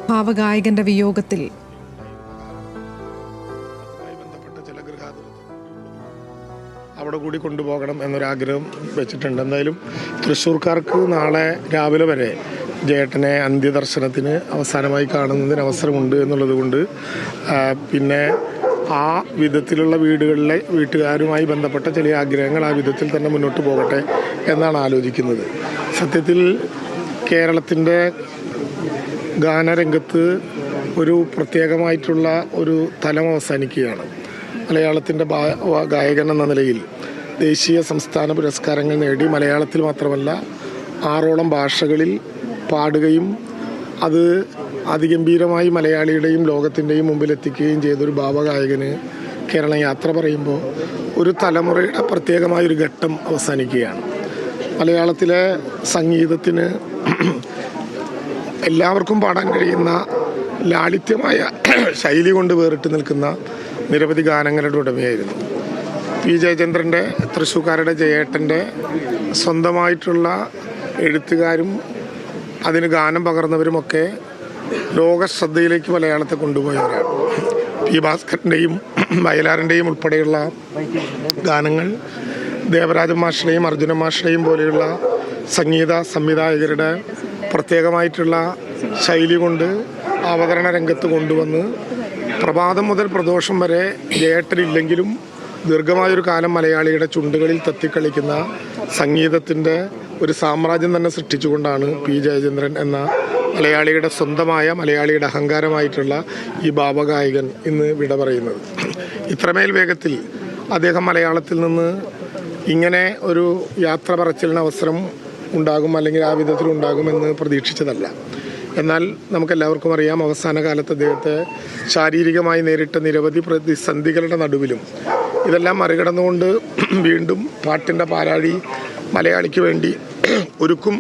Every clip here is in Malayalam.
ഭാവഗായകന്റെ വിയോഗത്തിൽ അവിടെ കൂടി കൊണ്ടുപോകണം എന്നൊരാഗ്രഹം വെച്ചിട്ടുണ്ട്. എന്തായാലും തൃശ്ശൂർക്കാർക്ക് നാളെ രാവിലെ വരെ ജയേട്ടനെ അന്ത്യദർശനത്തിന് അവസാനമായി കാണുന്നതിന് അവസരമുണ്ട് എന്നുള്ളത് കൊണ്ട് പിന്നെ ആ വിധത്തിലുള്ള വീട്ടുകാരുമായി ബന്ധപ്പെട്ട ചില ആഗ്രഹങ്ങൾ ആ വിധത്തിൽ തന്നെ മുന്നോട്ട് പോകട്ടെ എന്നാണ് ആലോചിക്കുന്നത്. സത്യത്തിൽ കേരളത്തിൻ്റെ ഗാനരംഗത്ത് ഒരു പ്രത്യേകമായിട്ടുള്ള ഒരു തലം അവസാനിക്കുകയാണ്. മലയാളത്തിൻ്റെ ഗായകൻ എന്ന നിലയിൽ ദേശീയ സംസ്ഥാന പുരസ്കാരങ്ങൾ നേടി മലയാളത്തിൽ മാത്രമല്ല 6ഓളം ഭാഷകളിൽ പാടുകയും അത് അതിഗംഭീരമായി മലയാളിയുടെയും ലോകത്തിൻ്റെയും മുമ്പിൽ എത്തിക്കുകയും ചെയ്തൊരു ഭാവഗായകന് കേരളം യാത്ര പറയുമ്പോൾ ഒരു തലമുറയുടെ പ്രത്യേകമായൊരു ഘട്ടം അവസാനിക്കുകയാണ്. മലയാളത്തിലെ സംഗീതത്തിന് എല്ലാവർക്കും പാടാൻ കഴിയുന്ന ലാളിത്യമായ ശൈലി കൊണ്ട് വേറിട്ട് നിൽക്കുന്ന നിരവധി ഗാനങ്ങളുടെ ഉടമയായിരുന്നു പി ജയചന്ദ്രൻ്റെ, തൃശ്ശൂർക്കാരുടെ ജയേട്ടൻ്റെ സ്വന്തമായിട്ടുള്ള എഴുത്തുകാരും അതിന് ഗാനം പകർന്നവരുമൊക്കെ ലോകശ്രദ്ധയിലേക്ക് മലയാളത്തെ കൊണ്ടുപോയവരാണ്. പി ഭാസ്കരൻ്റെയും വയലാറിൻ്റെയും ഉൾപ്പെടെയുള്ള ഗാനങ്ങൾ ദേവരാജ മാഷിനെയും അർജുന മാഷിനെയും പോലെയുള്ള സംഗീത സംവിധായകരുടെ പ്രത്യേകമായിട്ടുള്ള ശൈലി കൊണ്ട് അവതരണ രംഗത്ത് കൊണ്ടുവന്ന് പ്രഭാതം മുതൽ പ്രദോഷം വരെ ജയേട്ടനില്ലെങ്കിലും ദീർഘമായൊരു കാലം മലയാളിയുടെ ചുണ്ടുകളിൽ തത്തിക്കളിക്കുന്ന സംഗീതത്തിൻ്റെ ഒരു സാമ്രാജ്യം തന്നെ സൃഷ്ടിച്ചുകൊണ്ടാണ് പി ജയചന്ദ്രൻ എന്ന മലയാളിയുടെ സ്വന്തമായ മലയാളിയുടെ അഹങ്കാരമായിട്ടുള്ള ഈ ഭാവഗായകൻ ഇന്ന് വിട പറയുന്നത്. ഇത്രമേൽ വേഗത്തിൽ അദ്ദേഹം മലയാളത്തിൽ നിന്ന് ഇങ്ങനെ ഒരു യാത്ര പറച്ചിലിന് അവസരം ഉണ്ടാകും, അല്ലെങ്കിൽ ആ വിധത്തിൽ ഉണ്ടാകുമെന്ന് പ്രതീക്ഷിച്ചതല്ല. എന്നാൽ നമുക്കെല്ലാവർക്കും അറിയാം, അവസാന കാലത്ത് അദ്ദേഹത്തെ ശാരീരികമായി നേരിട്ട നിരവധി പ്രതിസന്ധികളുടെ നടുവിലും ഇതെല്ലാം മറികടന്നുകൊണ്ട് വീണ്ടും പാട്ടിൻ്റെ പാലാഴി മലയാളിക്ക് വേണ്ടി ഒരുക്കും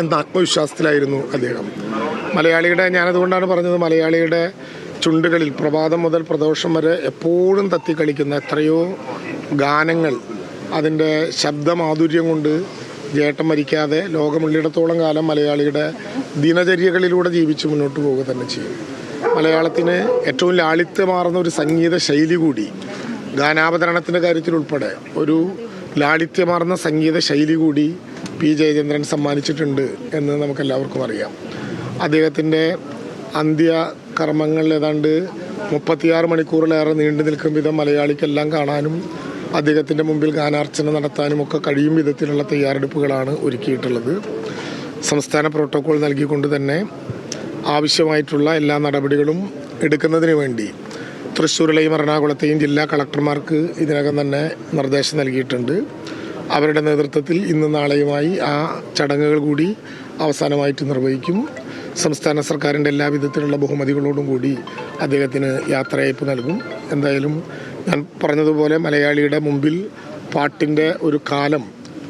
എന്ന ആത്മവിശ്വാസത്തിലായിരുന്നു അദ്ദേഹം. മലയാളിയുടെ, ഞാനതുകൊണ്ടാണ് പറഞ്ഞത്, മലയാളിയുടെ ചുണ്ടുകളിൽ പ്രഭാതം മുതൽ പ്രദോഷം വരെ എപ്പോഴും തത്തിക്കളിക്കുന്ന എത്രയോ ഗാനങ്ങൾ അതിൻ്റെ ശബ്ദമാധുര്യം കൊണ്ട് ജേട്ടൻ മരിക്കാതെ ലോകമുള്ളിടത്തോളം കാലം മലയാളിയുടെ ദിനചര്യകളിലൂടെ ജീവിച്ച് മുന്നോട്ട് പോവുക തന്നെ ചെയ്യും. മലയാളത്തിന് ഏറ്റവും ലാളിത്യമാർന്ന ഒരു സംഗീത ശൈലി കൂടി ഗാനാവതരണത്തിൻ്റെ കാര്യത്തിലുൾപ്പെടെ ഒരു ലാളിത്യമാർന്ന സംഗീത ശൈലി കൂടി പി ജയചന്ദ്രൻ സമ്മാനിച്ചിട്ടുണ്ട് എന്ന് നമുക്കെല്ലാവർക്കും അറിയാം. അദ്ദേഹത്തിൻ്റെ അന്ത്യകർമ്മങ്ങൾ ഏതാണ്ട് 36 മണിക്കൂറിലേറെ നീണ്ടു നിൽക്കും വിധം മലയാളിക്കെല്ലാം കാണാനും അദ്ദേഹത്തിൻ്റെ മുമ്പിൽ ഗാനാർച്ചന നടത്താനും ഒക്കെ കഴിയും വിധത്തിലുള്ള തയ്യാറെടുപ്പുകളാണ് ഒരുക്കിയിട്ടുള്ളത്. സംസ്ഥാന പ്രോട്ടോകോൾ നൽകിക്കൊണ്ട് തന്നെ ആവശ്യമായിട്ടുള്ള എല്ലാ നടപടികളും എടുക്കുന്നതിന് വേണ്ടി തൃശ്ശൂരിലെയും എറണാകുളത്തെയും ജില്ലാ കളക്ടർമാർക്ക് ഇതിനകം തന്നെ നിർദ്ദേശം നൽകിയിട്ടുണ്ട്. അവരുടെ നേതൃത്വത്തിൽ ഇന്നും നാളെയുമായി ആ ചടങ്ങുകൾ കൂടി അവസാനമായിട്ട് നിർവഹിക്കും. സംസ്ഥാന സർക്കാരിൻ്റെ എല്ലാ വിധത്തിലുള്ള ബഹുമതികളോടും കൂടി അദ്ദേഹത്തിന് യാത്രയയപ്പ് നൽകും. എന്തായാലും ഞാൻ പറഞ്ഞതുപോലെ മലയാളിയുടെ മുമ്പിൽ പാട്ടിൻ്റെ ഒരു കാലം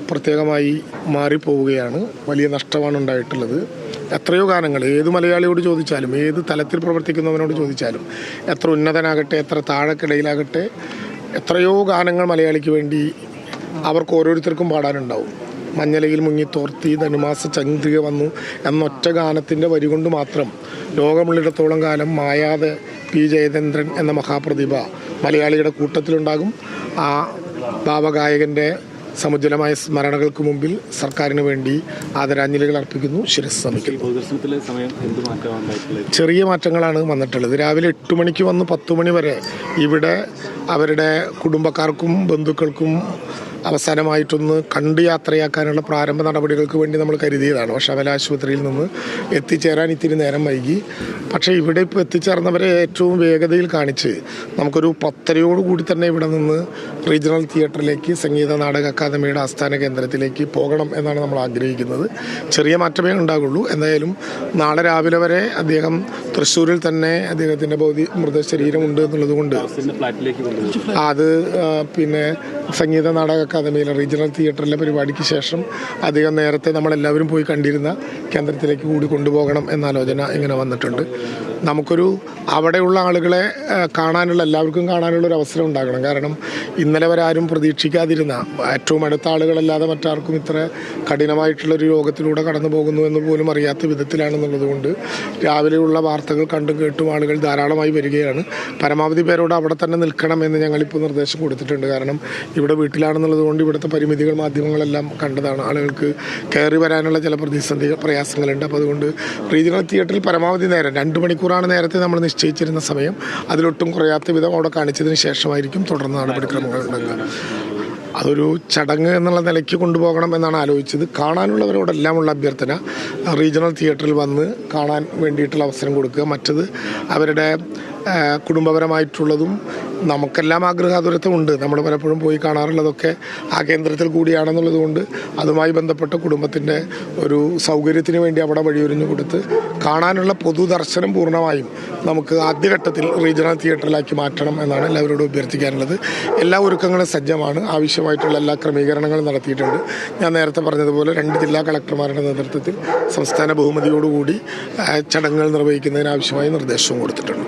പ്രത്യേകമായി മാറിപ്പോവുകയാണ്. വലിയ നഷ്ടമാണ് ഉണ്ടായിട്ടുള്ളത്. എത്രയോ ഗാനങ്ങൾ ഏത് മലയാളിയോട് ചോദിച്ചാലും, ഏത് തലത്തിൽ പ്രവർത്തിക്കുന്നവനോട് ചോദിച്ചാലും, എത്ര ഉന്നതനാകട്ടെ എത്ര താഴെക്കിടയിലാകട്ടെ, എത്രയോ ഗാനങ്ങൾ മലയാളിക്ക് വേണ്ടി അവർക്ക് ഓരോരുത്തർക്കും പാടാനുണ്ടാവും. മഞ്ഞലയിൽ മുങ്ങിത്തോർത്തി ധനുമാസ ചന്ദ്രിക വന്നു എന്നൊറ്റ ഗാനത്തിൻ്റെ വരി കൊണ്ട് മാത്രം ലോകമുള്ളിടത്തോളം കാലം മായാതെ പി ജയചന്ദ്രൻ എന്ന മഹാപ്രതിഭ മലയാളിയുടെ കൂട്ടത്തിലുണ്ടാകും. ആ ഭാവഗായകൻ്റെ സമുജ്വലമായ സ്മരണകൾക്ക് മുമ്പിൽ സർക്കാരിന് വേണ്ടി ആദരാഞ്ജലികൾ അർപ്പിക്കുന്നു. ശിരസ് നമിക്കുന്നു. ചെറിയ മാറ്റങ്ങളാണ് വന്നിട്ടുള്ളത്. രാവിലെ 8 മണിക്ക് വന്ന് 10 മണി വരെ ഇവിടെ അവരുടെ കുടുംബക്കാർക്കും ബന്ധുക്കൾക്കും അവസാനമായിട്ടൊന്ന് കണ്ട് യാത്രയാക്കാനുള്ള പ്രാരംഭ നടപടികൾക്ക് വേണ്ടി നമ്മൾ കരുതിയതാണ്. പക്ഷേ അവൽ ആശുപത്രിയിൽ നിന്ന് എത്തിച്ചേരാൻ ഇത്തിരി നേരം വൈകി. പക്ഷേ ഇവിടെ ഇപ്പോൾ എത്തിച്ചേർന്നവരെ ഏറ്റവും വേഗതയിൽ കാണിച്ച് നമുക്കൊരു 10:30 കൂടി തന്നെ ഇവിടെ നിന്ന് റീജിയണൽ തിയേറ്ററിലേക്ക്, സംഗീത നാടക അക്കാദമിയുടെ ആസ്ഥാന കേന്ദ്രത്തിലേക്ക് പോകണം എന്നാണ് നമ്മൾ ആഗ്രഹിക്കുന്നത്. ചെറിയ മാറ്റമേ ഉണ്ടാകുള്ളൂ. എന്തായാലും നാളെ രാവിലെ വരെ അദ്ദേഹം തൃശ്ശൂരിൽ തന്നെ അദ്ദേഹത്തിൻ്റെ മൃതശരീരമുണ്ട് എന്നുള്ളത് കൊണ്ട് അത് പിന്നെ സംഗീത നാടക അക്കാദമിയിലെ റീജിയണൽ തിയേറ്ററിലെ പരിപാടിക്ക് ശേഷം അധികം നേരത്തെ നമ്മളെല്ലാവരും പോയി കണ്ടിരുന്ന കേന്ദ്രത്തിലേക്ക് കൂടി കൊണ്ടുപോകണം എന്ന ആലോചന ഇങ്ങനെ വന്നിട്ടുണ്ട്. നമുക്കൊരു അവിടെയുള്ള ആളുകളെ കാണാനുള്ള, എല്ലാവർക്കും കാണാനുള്ള ഒരു അവസരം ഉണ്ടാകണം. കാരണം ഇന്നലെ വരെ ആരും പ്രതീക്ഷിക്കാതിരുന്ന, ഏറ്റവും അടുത്ത ആളുകളല്ലാതെ മറ്റാർക്കും ഇത്ര കഠിനമായിട്ടുള്ളൊരു രോഗത്തിലൂടെ കടന്നു പോകുന്നു എന്ന് പോലും അറിയാത്ത വിധത്തിലാണെന്നുള്ളത് കൊണ്ട് രാവിലെയുള്ള വാർത്തകൾ കണ്ടും കേട്ടും ആളുകൾ ധാരാളമായി വരികയാണ്. പരമാവധി പേരോട് അവിടെ തന്നെ നിൽക്കണം എന്ന് ഞങ്ങളിപ്പോൾ നിർദ്ദേശം കൊടുത്തിട്ടുണ്ട്. കാരണം ഇവിടെ വീട്ടിലാണെന്നുള്ളത് കൊണ്ട് ഇവിടുത്തെ പരിമിതികൾ മാധ്യമങ്ങളെല്ലാം കണ്ടതാണ്. ആളുകൾക്ക് കയറി വരാനുള്ള ചില പ്രയാസങ്ങളുണ്ട്. അപ്പോൾ അതുകൊണ്ട് റീജിയണൽ തിയേറ്ററിൽ പരമാവധി നേരം 2 മണിക്കൂറാണ് നേരത്തെ നമ്മൾ നിശ്ചയിച്ചിരുന്ന സമയം. അതിലൊട്ടും കുറയാത്ത വിധം അവിടെ കാണിച്ചതിന് ശേഷമായിരിക്കും തുടർന്ന് നടപടിക്രമങ്ങൾ ഉണ്ടാകുക. അതൊരു ചടങ്ങ് എന്നുള്ള നിലയ്ക്ക് കൊണ്ടുപോകണം എന്നാണ് ആലോചിച്ചത്. കാണാനുള്ളവരോടെല്ലാമുള്ള അഭ്യർത്ഥന റീജിയണൽ തിയേറ്ററിൽ വന്ന് കാണാൻ വേണ്ടിയിട്ടുള്ള അവസരം കൊടുക്കുക. മറ്റത് അവരുടെ കുടുംബപരമായിട്ടുള്ളതും നമുക്കെല്ലാം ആഗ്രഹാതുരത്വമുണ്ട്. നമ്മൾ പലപ്പോഴും പോയി കാണാറുള്ളതൊക്കെ ആ കേന്ദ്രത്തിൽ കൂടിയാണെന്നുള്ളത് കൊണ്ട് അതുമായി ബന്ധപ്പെട്ട കുടുംബത്തിൻ്റെ ഒരു സൗകര്യത്തിന് വേണ്ടി അവിടെ വഴിയൊരിഞ്ഞു കൊടുത്ത് കാണാനുള്ള പൊതുദർശനം പൂർണ്ണമായും നമുക്ക് ആദ്യഘട്ടത്തിൽ റീജിയണൽ തിയേറ്ററിലാക്കി മാറ്റണം എന്നാണ് എല്ലാവരോടും അഭ്യർത്ഥിക്കാനുള്ളത്. എല്ലാ ഒരുക്കങ്ങളും സജ്ജമാണ്. ആവശ്യമായിട്ടുള്ള എല്ലാ ക്രമീകരണങ്ങളും നടത്തിയിട്ടുണ്ട്. ഞാൻ നേരത്തെ പറഞ്ഞതുപോലെ 2 ജില്ലാ കളക്ടർമാരുടെ നേതൃത്വത്തിൽ സംസ്ഥാന ബഹുമതിയോടുകൂടി ചടങ്ങുകൾ നിർവഹിക്കുന്നതിനാവശ്യമായ നിർദ്ദേശവും കൊടുത്തിട്ടുണ്ട്.